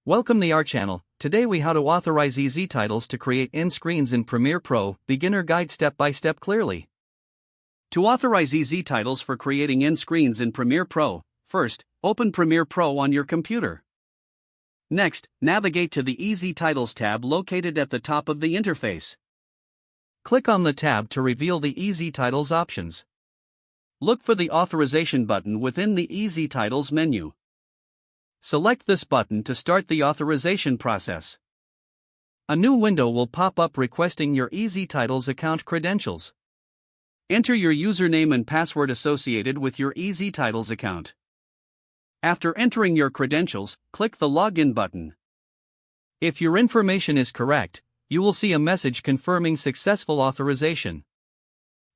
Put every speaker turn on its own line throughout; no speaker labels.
Welcome to our channel. Today we how to authorize EZTitles to create end screens in Premiere Pro, beginner guide step by step clearly. To authorize EZTitles for creating end screens in Premiere Pro, first, open Premiere Pro on your computer. Next, navigate to the EZTitles tab located at the top of the interface. Click on the tab to reveal the EZTitles options. Look for the authorization button within the EZTitles menu. Select this button to start the authorization process. A new window will pop up requesting your EZTitles account credentials. Enter your username and password associated with your EZTitles account. After entering your credentials, click the Login button. If your information is correct, you will see a message confirming successful authorization.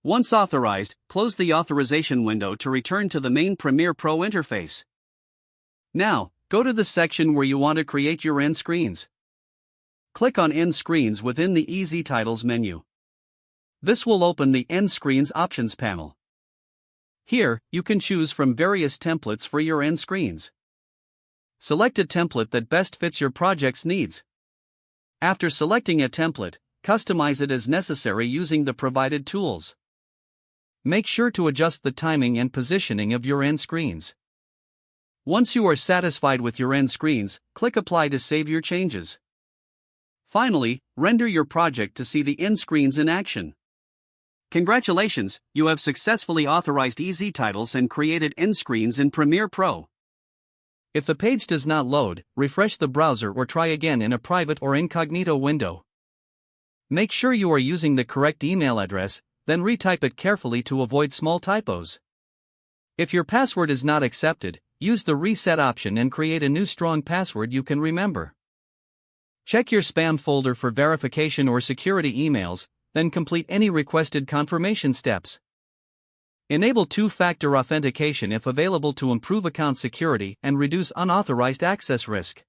Once authorized, close the authorization window to return to the main Premiere Pro interface. Now, go to the section where you want to create your end screens. Click on End Screens within the EZTitles menu. This will open the End Screens options panel. Here, you can choose from various templates for your end screens. Select a template that best fits your project's needs. After selecting a template, customize it as necessary using the provided tools. Make sure to adjust the timing and positioning of your end screens. Once you are satisfied with your end screens, click Apply to save your changes. Finally, render your project to see the end screens in action. Congratulations, you have successfully authorized EZTitles and created end screens in Premiere Pro. If the page does not load, refresh the browser or try again in a private or incognito window. Make sure you are using the correct email address, then retype it carefully to avoid small typos. If your password is not accepted, use the reset option and create a new strong password you can remember. Check your spam folder for verification or security emails, then complete any requested confirmation steps. Enable two-factor authentication if available to improve account security and reduce unauthorized access risk.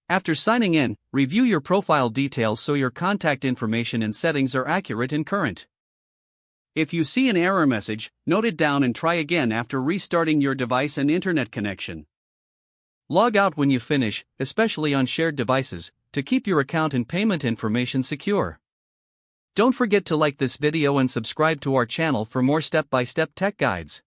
After signing in, review your profile details so your contact information and settings are accurate and current. If you see an error message, note it down and try again after restarting your device and internet connection. Log out when you finish, especially on shared devices, to keep your account and payment information secure. Don't forget to like this video and subscribe to our channel for more step-by-step tech guides.